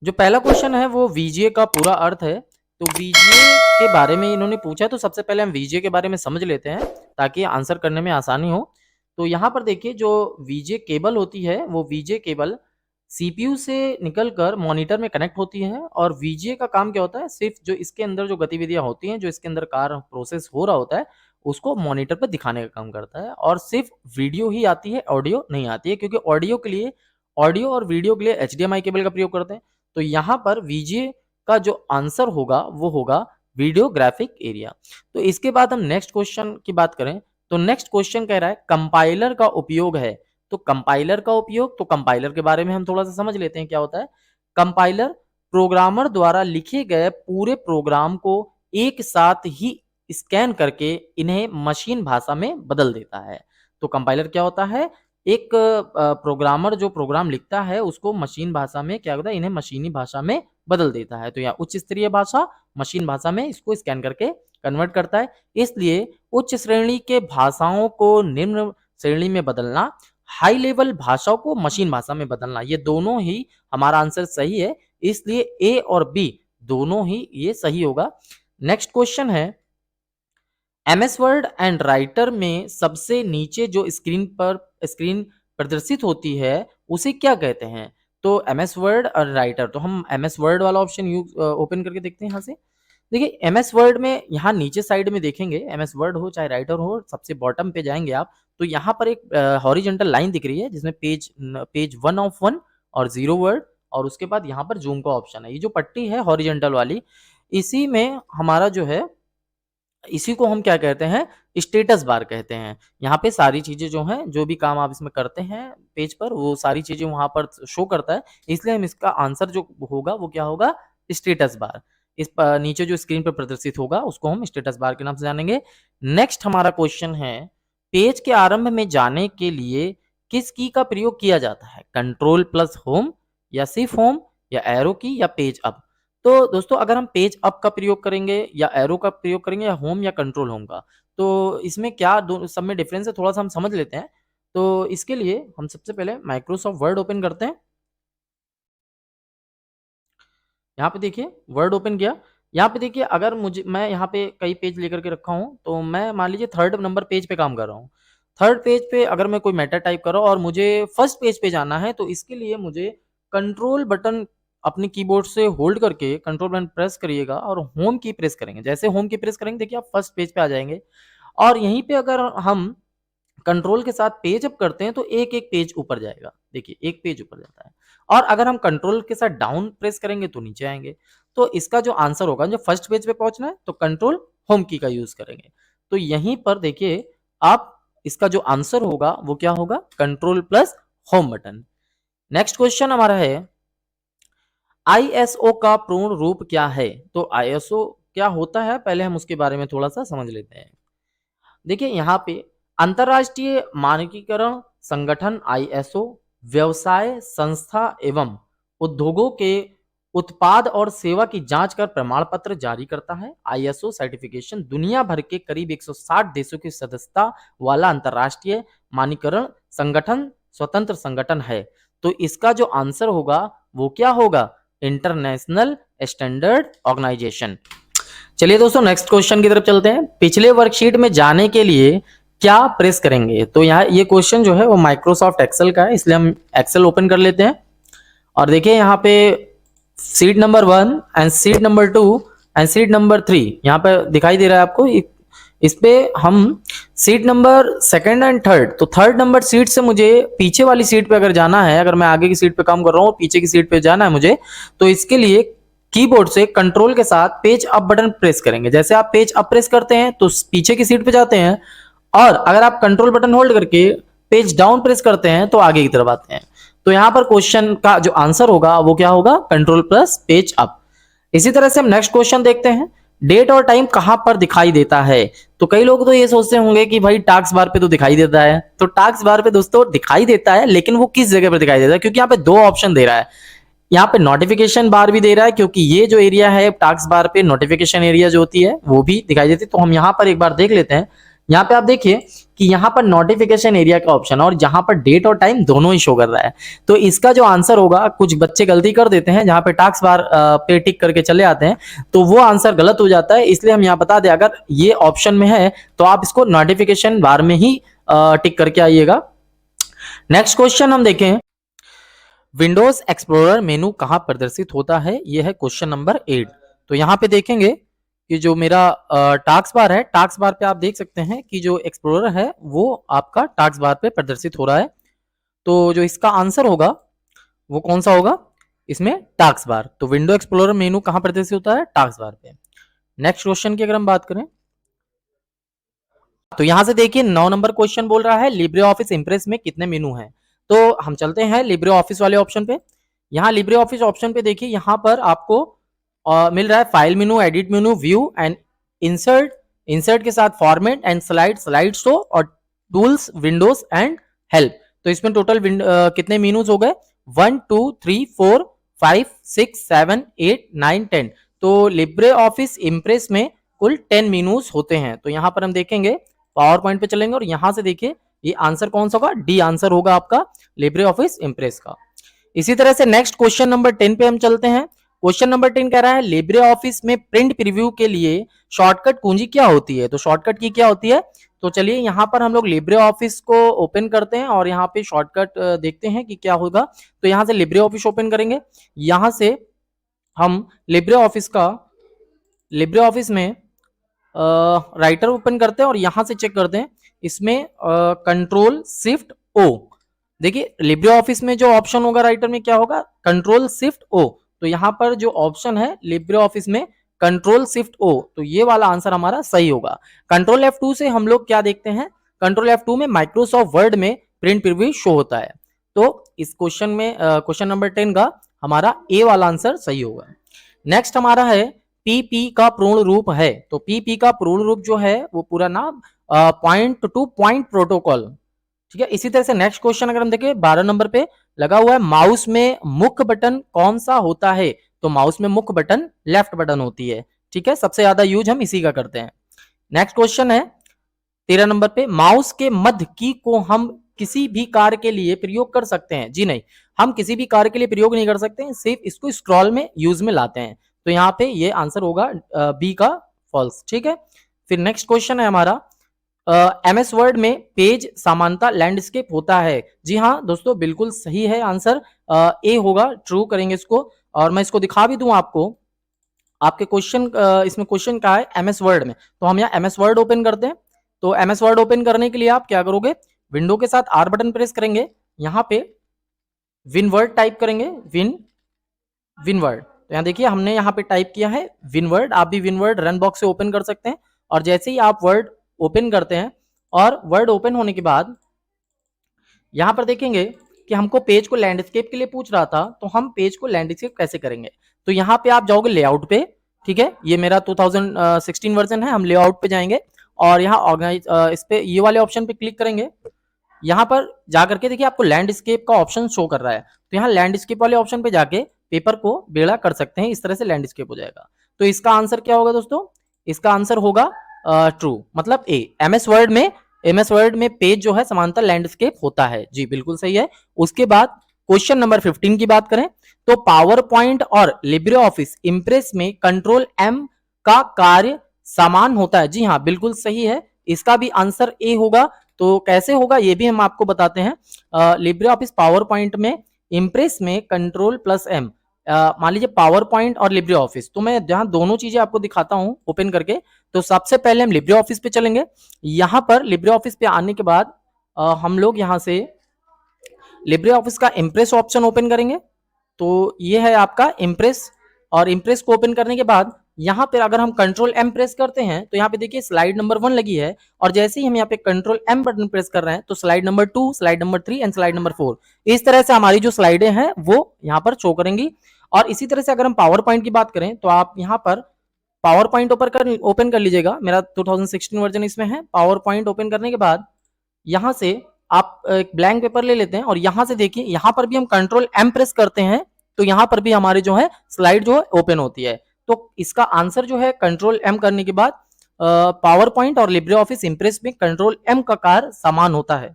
जो पहला क्वेश्चन है वो वीजीए का पूरा अर्थ है। तो वीजीए के बारे में इन्होंने पूछा है, तो सबसे पहले हम वीजीए के बारे में समझ लेते हैं ताकि आंसर करने में आसानी हो। तो यहाँ पर देखिए जो वीजीए केबल होती है वो वीजीए केबल सीपीयू से निकलकर मॉनिटर में कनेक्ट होती है। और वीजीए का काम क्या होता है, सिर्फ जो इसके अंदर जो गतिविधियां होती हैं, जो इसके अंदर कार्य प्रोसेस हो रहा होता है, उसको मॉनिटर पर दिखाने का काम करता है। और सिर्फ वीडियो ही आती है, ऑडियो नहीं आती है, क्योंकि ऑडियो और वीडियो के लिए एचडीएमआई केबल का प्रयोग करते हैं। तो यहाँ पर वीजीए का जो आंसर होगा वो होगा वीडियो ग्राफिक एरिया। तो इसके बाद हम नेक्स्ट क्वेश्चन की बात करें, तो नेक्स्ट क्वेश्चन कह रहा है कंपाइलर का उपयोग है। तो कंपाइलर का उपयोग, तो कंपाइलर के बारे में हम थोड़ा सा समझ लेते हैं क्या होता है। कंपाइलर प्रोग्रामर द्वारा लिखे गए पूरे प्रोग्राम को एक साथ ही स्कैन करके इन्हें मशीन भाषा में बदल देता है। तो कंपाइलर क्या होता है, एक प्रोग्रामर जो प्रोग्राम लिखता है उसको मशीन भाषा में क्या होता है, इन्हें मशीनी भाषा में बदल देता है। तो यहाँ उच्च स्तरीय भाषा मशीन भाषा में इसको स्कैन करके कन्वर्ट करता है। इसलिए उच्च श्रेणी के भाषाओं को निम्न श्रेणी में बदलना, हाई लेवल भाषाओं को मशीन भाषा में बदलना, ये दोनों ही हमारा आंसर सही है। इसलिए ए और बी दोनों ही ये सही होगा। नेक्स्ट क्वेश्चन है, एमएस वर्ड एंड राइटर में सबसे नीचे जो स्क्रीन प्रदर्शित होती है उसे क्या कहते हैं। तो एमएस वर्ड और राइटर, तो हम एमएस वर्ड वाला ऑप्शन यूज ओपन करके देखते हैं। यहाँ से देखिए एमएस वर्ड में यहाँ नीचे साइड में देखेंगे, एमएस वर्ड हो चाहे राइटर हो, सबसे बॉटम पे जाएंगे आप, तो यहाँ पर एक हॉरिजॉन्टल लाइन दिख रही है जिसमें पेज 1 of 1 और 0 वर्ड, और उसके बाद यहाँ पर जूम का ऑप्शन है। ये जो पट्टी है हॉरिजॉन्टल वाली, इसी में हमारा जो है, इसी को हम क्या कहते हैं, स्टेटस बार कहते हैं। यहाँ पे सारी चीजें जो हैं, जो भी काम आप इसमें करते हैं पेज पर, वो सारी चीजें वहां पर शो करता है। इसलिए हम इसका आंसर जो होगा वो क्या होगा, स्टेटस बार। नीचे जो स्क्रीन पर प्रदर्शित होगा उसको हम स्टेटस बार के नाम से जानेंगे। नेक्स्ट हमारा क्वेश्चन है, पेज के आरंभ में जाने के लिए किस की का प्रयोग किया जाता है, कंट्रोल प्लस होम या सिर्फ होम या एरो की या पेज अप। तो दोस्तों अगर हम पेज अप का प्रयोग करेंगे या एरो का प्रयोग करेंगे या होम या कंट्रोल होम का, तो इसमें क्या सब में डिफरेंस है, थोड़ा सा हम समझ लेते हैं। तो इसके लिए हम सबसे पहले माइक्रोसॉफ्ट वर्ड ओपन करते हैं। यहाँ पे देखिए वर्ड ओपन किया। यहाँ पे देखिए अगर मैं यहाँ पे कई पेज लेकर के रखा हूँ, तो मैं मान लीजिए 3rd नंबर पेज पे काम कर रहा हूँ। 3rd पेज पे अगर मैं कोई मैटर टाइप कर रहा हूँ और मुझे फर्स्ट पेज पे जाना है, तो इसके लिए मुझे कंट्रोल बटन अपने कीबोर्ड से होल्ड करके कंट्रोल बटन प्रेस करिएगा और होम की प्रेस करेंगे। जैसे होम की प्रेस करेंगे देखिए आप फर्स्ट पेज पे आ जाएंगे। और यहीं पे अगर हम कंट्रोल के साथ पेज अप करते हैं तो एक एक पेज ऊपर जाएगा, देखिए एक पेज ऊपर जाता है। और अगर हम कंट्रोल के साथ डाउन प्रेस करेंगे तो नीचे आएंगे। तो इसका जो आंसर होगा, जो फर्स्ट पेज पे पहुंचना है तो कंट्रोल होम की का यूज करेंगे। तो यहीं पर देखिए आप, इसका जो आंसर होगा वो क्या होगा, control plus home button. Next question हमारा है, आईएसओ का पूर्ण रूप क्या है। तो आईएसओ क्या होता है, पहले हम उसके बारे में थोड़ा सा समझ लेते हैं। देखिए यहाँ पे अंतरराष्ट्रीय मानकीकरण संगठन आईएसओ व्यवसाय संस्था एवं उद्योगों के उत्पाद और सेवा की जांच कर प्रमाण पत्र जारी करता है। आईएसओ सर्टिफिकेशन दुनिया भर के करीब 160 देशों की सदस्यता वाला अंतरराष्ट्रीय मानकीकरण संगठन स्वतंत्र संगठन है। तो इसका जो आंसर होगा वो क्या होगा, इंटरनेशनल स्टैंडर्ड ऑर्गेनाइजेशन। चलिए दोस्तों नेक्स्ट क्वेश्चन की तरफ चलते हैं। पिछले वर्कशीट में जाने के लिए क्या प्रेस करेंगे। तो यहाँ ये क्वेश्चन जो है वो माइक्रोसॉफ्ट एक्सेल का है, इसलिए हम एक्सेल ओपन कर लेते हैं। और देखिए यहाँ पे seat number 1 and seat number 2 and seat number 3 यहाँ पे दिखाई दे रहा है आपको। इस पे हम seat number 2nd and 3rd, तो 3rd नंबर सीट से मुझे पीछे वाली सीट पे अगर जाना है, अगर मैं आगे की सीट पे काम कर रहा हूँ पीछे की सीट पे जाना है मुझे, तो इसके लिए कीबोर्ड से कंट्रोल के साथ पेज अप बटन प्रेस करेंगे। जैसे आप पेज अप प्रेस करते हैं तो पीछे की सीट पे जाते हैं, और अगर आप कंट्रोल बटन होल्ड करके पेज डाउन प्रेस करते हैं तो आगे की तरफ आते हैं। तो यहाँ पर क्वेश्चन का जो आंसर होगा वो क्या होगा, कंट्रोल प्लस पेज अप। इसी तरह से हम नेक्स्ट क्वेश्चन देखते हैं, डेट और टाइम कहां पर दिखाई देता है। तो कई लोग तो ये सोचते होंगे कि भाई टास्क बार पे तो दिखाई देता है। तो टास्क बार पे दोस्तों दिखाई देता है, लेकिन वो किस जगह पर दिखाई देता है, क्योंकि यहाँ पे 2 ऑप्शन दे रहा है। यहाँ पे नोटिफिकेशन बार भी दे रहा है, क्योंकि ये जो एरिया है टास्क बार पे नोटिफिकेशन एरिया जो होती है वो भी दिखाई देती है। तो हम यहाँ पर एक बार देख लेते हैं। यहाँ पे आप देखिए कि यहाँ पर नोटिफिकेशन एरिया का ऑप्शन है और जहां पर डेट और टाइम दोनों ही शो कर रहा है। तो इसका जो आंसर होगा, कुछ बच्चे गलती कर देते हैं जहां पे टास्क बार पे टिक करके चले आते हैं, तो वो आंसर गलत हो जाता है। इसलिए हम यहाँ बता दें, अगर ये ऑप्शन में है तो आप इसको नोटिफिकेशन बार में ही टिक करके आइएगा। नेक्स्ट क्वेश्चन हम देखें, विंडोज एक्सप्लोरर मेनू कहां प्रदर्शित होता है? यह है क्वेश्चन नंबर 8। तो यहां पे देखेंगे कि जो मेरा टास्क बार है, टास्क बार पे आप देख सकते हैं कि जो एक्सप्लोरर है वो आपका टास्क बार पे प्रदर्शित हो रहा है। तो जो इसका आंसर होगा वो कौन सा होगा इसमें? Task bar. तो विंडो एक्सप्लोरर मेनू कहां प्रदर्शित होता है? टास्क बार पे। नेक्स्ट क्वेश्चन की अगर हम बात करें, तो यहां से देखिए 9 नंबर क्वेश्चन बोल रहा है लिब्रे ऑफिस इंप्रेस में कितने मेनू हैं? तो हम चलते हैं लिब्रे ऑफिस वाले ऑप्शन पे। यहाँ लिब्रे ऑफिस ऑप्शन पे देखिए, यहाँ पर आपको मिल रहा है file menu, edit menu, view and insert, insert के साथ format and slide, slide show और टूल्स, विंडोज एंड हेल्प। तो इसमें टोटल कितने मेनूज हो गए? 1 2 3 4 5 6 7 8 9 10। तो लिब्रे ऑफिस इंप्रेस में कुल 10 मेनूज होते हैं। तो यहाँ पर हम देखेंगे, पावर पॉइंट पे चलेंगे और यहां से देखिए ये आंसर कौन सा होगा? डी आंसर होगा आपका लिब्रे ऑफिस इंप्रेस का। इसी तरह से नेक्स्ट क्वेश्चन नंबर 10 पे हम चलते हैं। क्वेश्चन नंबर 10 कह रहा है लिब्रे ऑफिस में प्रिंट प्रीव्यू के लिए शॉर्टकट कुंजी क्या होती है? तो शॉर्टकट की क्या होती है? तो चलिए यहाँ पर हम लोग लिब्रे ऑफिस को ओपन करते हैं और यहाँ पे शॉर्टकट देखते हैं कि क्या होगा। तो यहाँ से लिब्रे ऑफिस ओपन करेंगे, यहाँ से हम लिब्रे ऑफिस में राइटर ओपन करते हैं और यहां से चेक करते हैं, इसमें कंट्रोल शिफ्ट ओ। देखिए लिब्रे ऑफिस में जो ऑप्शन होगा राइटर में क्या होगा? कंट्रोल शिफ्ट ओ। तो यहां पर जो ऑप्शन है लिब्रे ऑफिस में कंट्रोल शिफ्ट ओ, तो ये वाला आंसर हमारा सही होगा। कंट्रोल F2 से हम लोग क्या देखते हैं? कंट्रोल F2 में माइक्रोसॉफ्ट वर्ड में प्रिंट प्रीव्यू शो होता है। तो इस क्वेश्चन में क्वेश्चन नंबर 10 का हमारा ए वाला आंसर सही होगा। नेक्स्ट हमारा है पीपी का पूर्ण रूप है। तो पीपी का पूर्ण रूप जो है वो पूरा नाम पॉइंट टू पॉइंट प्रोटोकॉल, ठीक है। इसी तरह से नेक्स्ट क्वेश्चन अगर हम देखें 12 नंबर पे लगा हुआ है, माउस में मुख्य बटन कौन सा होता है? तो माउस में मुख्य बटन लेफ्ट बटन होती है, ठीक है। सबसे ज्यादा यूज हम इसी का करते हैं। नेक्स्ट क्वेश्चन है 13 नंबर पे, माउस के मध्य की को हम किसी भी कार्य के लिए प्रयोग कर सकते हैं? जी नहीं, हम किसी भी कार्य के लिए प्रयोग नहीं कर सकते हैं, सिर्फ इसको स्क्रॉल में यूज में लाते हैं। तो यहाँ पे ये आंसर होगा बी का फॉल्स, ठीक है। फिर नेक्स्ट क्वेश्चन है हमारा, एमएस वर्ड में पेज समानता लैंडस्केप होता है? जी हाँ दोस्तों, बिल्कुल सही है आंसर, ए होगा, ट्रू करेंगे इसको। और मैं इसको दिखा भी दूं आपको, आपके क्वेश्चन इसमें क्वेश्चन क्या है एमएस वर्ड में, तो हम यहाँ एमएस वर्ड ओपन करते हैं। तो एमएस वर्ड ओपन करने के लिए आप क्या करोगे? विंडो के साथ आर बटन प्रेस करेंगे, यहाँ पे विनवर्ड टाइप करेंगे, विनवर्ड। तो यहाँ देखिए हमने यहाँ पे टाइप किया है विनवर्ड, आप भी विनवर्ड रन बॉक्स से ओपन कर सकते हैं। और जैसे ही आप वर्ड ओपन करते हैं और वर्ड ओपन होने के बाद यहाँ पर देखेंगे कि हमको पेज को लैंडस्केप के लिए पूछ रहा था, तो हम पेज को लैंडस्केप कैसे करेंगे? तो यहाँ पे आप जाओगे लेआउट पे, ठीक है। ये मेरा 2016 वर्जन है, हम लेआउट पे जाएंगे और यहाँ ऑर्गेनाइज इस पे ये वाले ऑप्शन पे क्लिक करेंगे। यहाँ पर जाकर के देखिए आपको लैंडस्केप का ऑप्शन शो कर रहा है, तो यहाँ लैंडस्केप वाले ऑप्शन पे जाके पेपर को बेड़ा कर सकते हैं, इस तरह से लैंडस्केप हो जाएगा। तो इसका आंसर क्या होगा दोस्तों? इसका आंसर होगा ट्रू, मतलब ए। एमएस वर्ड में पेज जो है समांतर लैंडस्केप होता है, जी बिल्कुल सही है। उसके बाद क्वेश्चन नंबर 15 की बात करें, तो पावर पॉइंट और लिब्रे ऑफिस इंप्रेस में कंट्रोल एम का कार्य समान होता है? जी हाँ बिल्कुल सही है, इसका भी आंसर ए होगा। तो कैसे होगा ये भी हम आपको बताते हैं। लिब्रे ऑफिस पावर पॉइंट में इंप्रेस में कंट्रोल प्लस एम, मान लीजिए पावर पॉइंट और लिब्रे ऑफिस, तो मैं जहां दोनों चीजें आपको दिखाता हूं ओपन करके। तो सबसे पहले हम लिब्रे ऑफिस पे चलेंगे, यहां पर लिब्रे ऑफिस पे आने के बाद हम लोग यहां से लिब्रे ऑफिस का इंप्रेस ऑप्शन ओपन करेंगे। तो ये है आपका इंप्रेस, और इंप्रेस को ओपन करने के बाद यहाँ पे अगर हम कंट्रोल एम प्रेस करते हैं तो यहाँ पे देखिए स्लाइड नंबर 1 लगी है, और जैसे ही हम यहाँ पे कंट्रोल एम बटन प्रेस कर रहे हैं तो slide number 2, slide number 3 and slide number 4, इस तरह से हमारी जो स्लाइडें हैं वो यहाँ पर शो करेंगी। और इसी तरह से अगर हम पावर पॉइंट की बात करें तो आप यहाँ पर पावर पॉइंट ओपन कर लीजिएगा, मेरा 2016 वर्जन इसमें है। पावर पॉइंट ओपन करने के बाद यहाँ से आप एक ब्लैंक पेपर ले लेते हैं और यहाँ से देखिए यहाँ पर भी हम कंट्रोल एम प्रेस करते हैं तो यहाँ पर भी हमारे जो है स्लाइड जो है ओपन होती है। तो इसका आंसर जो है कंट्रोल एम करने के बाद पावर पॉइंट और लिब्रे ऑफिस इंप्रेस में कंट्रोल एम का कार्य समान होता है।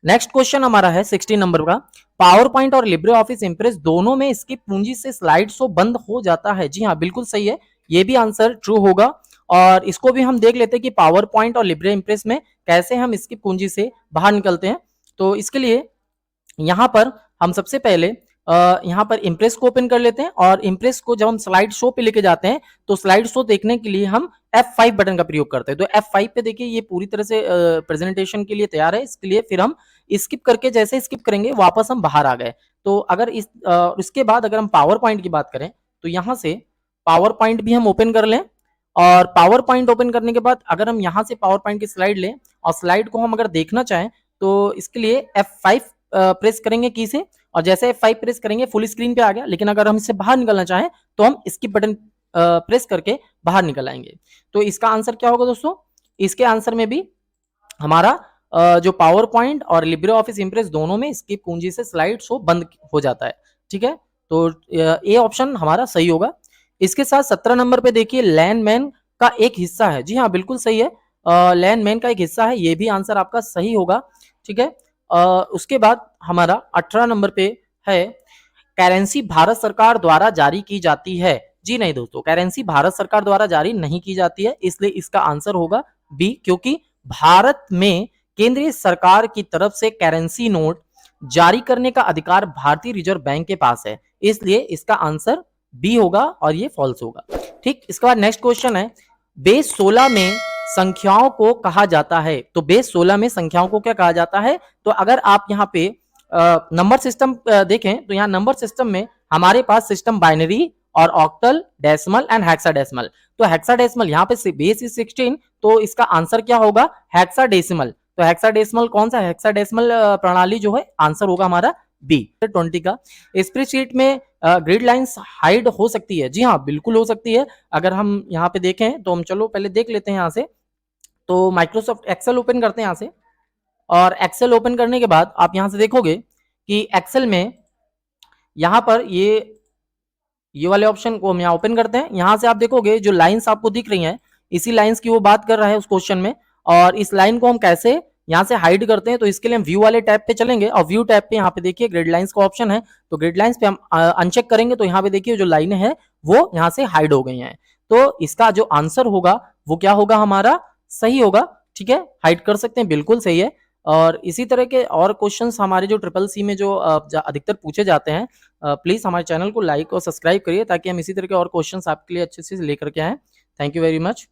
नेक्स्ट क्वेश्चन हमारा है 16 नंबर का, पावर पॉइंट और लिब्रे ऑफिस इंप्रेस दोनों में इसकी पूंजी से स्लाइड शो बंद हो जाता है। जी हाँ, बिल्कुल सही है, ये भी आंसर ट्रू होगा। और इसको भी हम देख लेते हैं कि पावर पॉइंट और लिब्रे इंप्रेस में कैसे हम इसकी पूंजी से बाहर निकलते हैं। तो इसके लिए यहाँ पर हम सबसे पहले यहाँ पर इम्प्रेस को ओपन कर लेते हैं, और इम्प्रेस को जब हम स्लाइड शो पे लेके जाते हैं तो स्लाइड शो देखने के लिए हम F5 बटन का प्रयोग करते हैं। तो F5 पे देखिए ये पूरी तरह से प्रेजेंटेशन के लिए तैयार है। इसके लिए फिर हम स्किप करके, जैसे स्किप करेंगे वापस हम बाहर आ गए। तो अगर इसके बाद अगर हम पावर पॉइंट की बात करें तो यहाँ से पावर पॉइंट भी हम ओपन कर लें, और पावर पॉइंट ओपन करने के बाद अगर हम यहाँ से पावर पॉइंट की स्लाइड लें और स्लाइड को हम अगर देखना चाहें तो इसके लिए F5 प्रेस करेंगे की से, और जैसे F5 प्रेस करेंगे फुल स्क्रीन पे आ गया। लेकिन अगर हम इससे बाहर निकलना चाहें तो हम स्किप बटन प्रेस करके बाहर निकल आएंगे। तो इसका आंसर क्या होगा दोस्तों? इसके आंसर में भी हमारा जो पावर पॉइंट और लिब्रे ऑफिस इंप्रेस दोनों में इसकी कुंजी से स्लाइड शो बंद हो जाता है। ठीक है, तो ए ऑप्शन हमारा सही होगा। इसके साथ 17 नंबर पे देखिए लैंडमैन का एक हिस्सा है। जी हाँ, बिल्कुल सही है, लैंडमैन का एक हिस्सा है, ये भी आंसर आपका सही होगा। ठीक है, उसके बाद हमारा 18 नंबर पे है, करेंसी भारत सरकार द्वारा जारी की जाती है। जी नहीं दोस्तों, करेंसी भारत सरकार द्वारा जारी नहीं की जाती है, इसलिए इसका आंसर होगा बी, क्योंकि भारत में केंद्रीय सरकार की तरफ से करेंसी नोट जारी करने का अधिकार भारतीय रिजर्व बैंक के पास है, इसलिए इसका आंसर बी होगा और ये फॉल्स होगा। ठीक, इसके बाद नेक्स्ट क्वेश्चन है, बेस 16 में संख्याओं को कहा जाता है। तो बेस 16 में संख्याओं को क्या कहा जाता है? तो अगर आप यहाँ पे नंबर सिस्टम देखें तो यहाँ नंबर सिस्टम में हमारे पास सिस्टम बाइनरी और ऑक्टल, डेसिमल एंड हेक्साडेसिमल। तो हेक्साडेसिमल यहाँ पे बेस इज 16, तो इसका आंसर क्या होगा? हेक्साडेसिमल। तो हेक्साडेसिमल कौन सा? हेक्साडेसिमल प्रणाली जो है, आंसर होगा हमारा बी 20 का। स्प्रेडशीट में ग्रिड लाइंस हाइड हो सकती है। जी हाँ, बिल्कुल हो सकती है। अगर हम यहाँ पे देखें तो हम चलो पहले देख लेते हैं यहाँ से। तो माइक्रोसॉफ्ट एक्सेल ओपन करते हैं यहाँ से, और एक्सेल ओपन करने के बाद आप यहाँ से देखोगे कि एक्सेल में यहाँ पर ये वाले ऑप्शन को हम यहाँ ओपन करते हैं। यहाँ से आप देखोगे जो लाइंस आपको दिख रही हैं, इसी लाइंस की वो बात कर रहा है उस क्वेश्चन में। और इस लाइन को हम कैसे यहाँ से हाइड करते हैं, तो इसके लिए हम व्यू वाले टैब पे चलेंगे, और व्यू टैब पे यहाँ पे देखिए ग्रिड लाइंस का ऑप्शन है। तो ग्रिड लाइंस पे हम अनचेक करेंगे तो यहाँ पे देखिए जो लाइनें हैं वो यहाँ से हाइड हो गई हैं। तो इसका जो आंसर होगा वो क्या होगा? हमारा सही होगा। ठीक है, हाइड कर सकते हैं, बिल्कुल सही है। और इसी तरह के और क्वेश्चंस हमारे जो ट्रिपल सी में जो अधिकतर पूछे जाते हैं, प्लीज हमारे चैनल को लाइक और सब्सक्राइब करिए, ताकि हम इसी तरह के और क्वेश्चंस आपके लिए अच्छे से लेकर के आएं। Thank you very much.